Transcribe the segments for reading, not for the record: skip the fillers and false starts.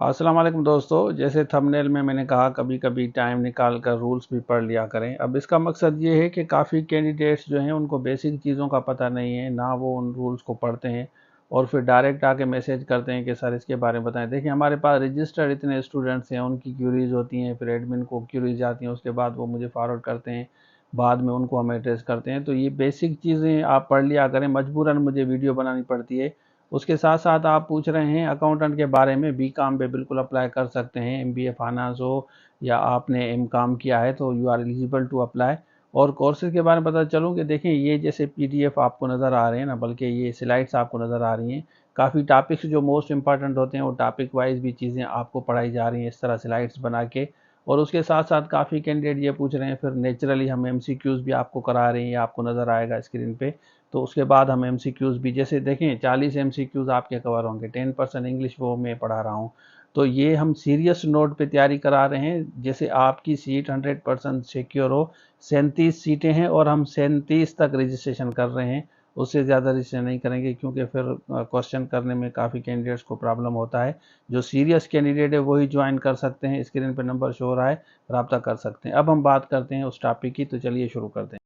अस्सलाम वालेकुम दोस्तों। जैसे थंबनेल में मैंने कहा, कभी कभी टाइम निकाल कर रूल्स भी पढ़ लिया करें। अब इसका मकसद ये है कि काफ़ी कैंडिडेट्स जो हैं उनको बेसिक चीज़ों का पता नहीं है, ना वो उन रूल्स को पढ़ते हैं और फिर डायरेक्ट आके मैसेज करते हैं कि सर इसके बारे में बताएं। देखिए, हमारे पास रजिस्टर्ड इतने स्टूडेंट्स हैं, उनकी क्यूरीज होती हैं, फिर एडमिन को क्यूरीज आती हैं, उसके बाद वो मुझे फॉरवर्ड करते हैं, बाद में उनको हम एड्रेस करते हैं। तो ये बेसिक चीज़ें आप पढ़ लिया करें, मजबूरन मुझे वीडियो बनानी पड़ती है। उसके साथ साथ आप पूछ रहे हैं अकाउंटेंट के बारे में, बी काम पे बिल्कुल अप्लाई कर सकते हैं। एमबीए फाइनेंस हो या आपने एम काम किया है तो you are eligible to apply. और कोर्सेज के बारे में पता चलूँ कि देखें, ये जैसे पीडीएफ आपको नज़र आ रहे हैं ना, बल्कि ये स्लाइड्स आपको नज़र आ रही हैं। काफ़ी टॉपिक्स जो मोस्ट इंपॉर्टेंट होते हैं वो टॉपिक वाइज भी चीज़ें आपको पढ़ाई जा रही हैं इस तरह स्लाइड्स बना के। और उसके साथ साथ काफ़ी कैंडिडेट ये पूछ रहे हैं, फिर नेचुरली हम एमसीक्यूज़ भी आपको करा रहे हैं, ये आपको नज़र आएगा स्क्रीन पे। तो उसके बाद हम एमसीक्यूज़ भी, जैसे देखें 40 एमसीक्यूज़ आपके कवर होंगे, 10% इंग्लिश वो मैं पढ़ा रहा हूँ। तो ये हम सीरियस नोट पे तैयारी करा रहे हैं, जैसे आपकी सीट 100% सिक्योर हो। 37 सीटें हैं और हम 37 तक रजिस्ट्रेशन कर रहे हैं। उससे ज़्यादा रजिस्ट्रेशन नहीं करेंगे क्योंकि फिर क्वेश्चन करने में काफ़ी कैंडिडेट्स को प्रॉब्लम होता है। जो सीरियस कैंडिडेट है वही ज्वाइन कर सकते हैं। स्क्रीन पर नंबर शो हो रहा है, रब्ता कर सकते हैं। अब हम बात करते हैं उस टॉपिक की, तो चलिए शुरू करते हैं।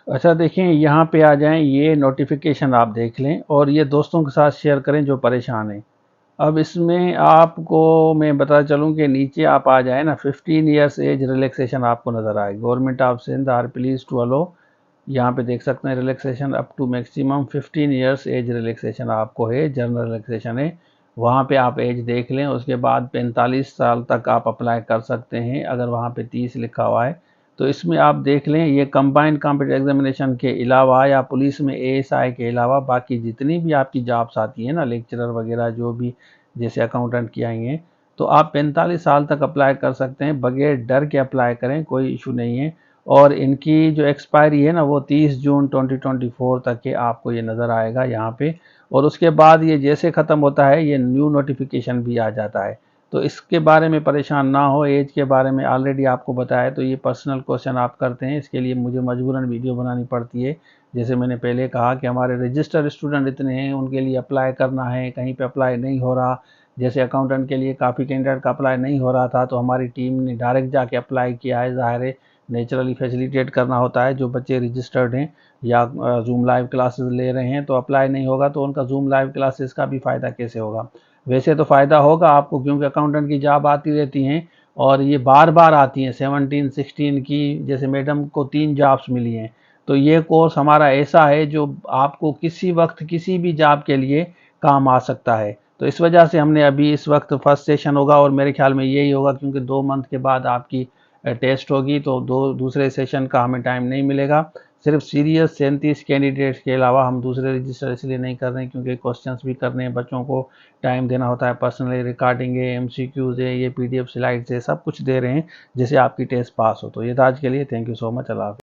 अच्छा, देखें यहाँ पे आ जाएं, ये नोटिफिकेशन आप देख लें और ये दोस्तों के साथ शेयर करें जो परेशान हैं। अब इसमें आपको मैं बता चलूँ कि नीचे आप आ जाए ना, 15 ईयर्स एज रिलैक्सेशन आपको नज़र आए। Government of Sindh are pleased to allow, यहाँ पे देख सकते हैं relaxation up to maximum 15 years age relaxation आपको है, जनरल रिलैक्सेशन है। वहाँ पे आप एज देख लें। उसके बाद 45 साल तक आप अप्लाई कर सकते हैं अगर वहाँ पे 30 लिखा हुआ है। तो इसमें आप देख लें, ये कंबाइंड कॉम्पिटेटिव एग्जामिनेशन के अलावा या पुलिस में एएसआई के अलावा बाकी जितनी भी आपकी जॉब्स आती हैं ना, लेक्चरर वगैरह जो भी जैसे अकाउंटेंट की आई हैं, तो आप 45 साल तक अप्लाई कर सकते हैं। बगैर डर के अप्लाई करें, कोई इशू नहीं है। और इनकी जो एक्सपायरी है ना वो 30 जून 2024 तक के आपको ये नज़र आएगा यहाँ पे। और उसके बाद ये जैसे ख़त्म होता है ये न्यू नोटिफिकेशन भी आ जाता है। तो इसके बारे में परेशान ना हो, एज के बारे में ऑलरेडी आपको बताया। तो ये पर्सनल क्वेश्चन आप करते हैं, इसके लिए मुझे मजबूरन वीडियो बनानी पड़ती है। जैसे मैंने पहले कहा कि हमारे रजिस्टर्ड स्टूडेंट इतने हैं, उनके लिए अप्लाई करना है, कहीं पे अप्लाई नहीं हो रहा। जैसे अकाउंटेंट के लिए काफ़ी कैंडिडेट का अप्लाई नहीं हो रहा था, तो हमारी टीम ने डायरेक्ट जाके अप्लाई किया है। ज़ाहिर है नेचुरली फैसिलिटेट करना होता है। जो बच्चे रजिस्टर्ड हैं या जूम लाइव क्लासेस ले रहे हैं, तो अप्लाई नहीं होगा तो उनका जूम लाइव क्लासेस का भी फ़ायदा कैसे होगा? वैसे तो फ़ायदा होगा आपको, क्योंकि अकाउंटेंट की जॉब आती रहती हैं और ये बार बार आती हैं। 17 16 की, जैसे मैडम को 3 जॉब्स मिली हैं। तो ये कोर्स हमारा ऐसा है जो आपको किसी वक्त किसी भी जॉब के लिए काम आ सकता है। तो इस वजह से हमने अभी इस वक्त फर्स्ट सेशन होगा और मेरे ख्याल में यही होगा, क्योंकि 2 मंथ के बाद आपकी टेस्ट होगी, तो दूसरे सेशन का हमें टाइम नहीं मिलेगा। सिर्फ सीरियस 37 कैंडिडेट्स के अलावा हम दूसरे रजिस्टर इसलिए नहीं कर रहे हैं क्योंकि क्वेश्चंस भी करने हैं, बच्चों को टाइम देना होता है, पर्सनली रिकॉर्डिंग है, एमसीक्यूज है, ये पीडीएफ स्लाइड्स है, सब कुछ दे रहे हैं जिससे आपकी टेस्ट पास हो। तो ये था आज के लिए। Thank you so much. अल्लाह हाफिज़।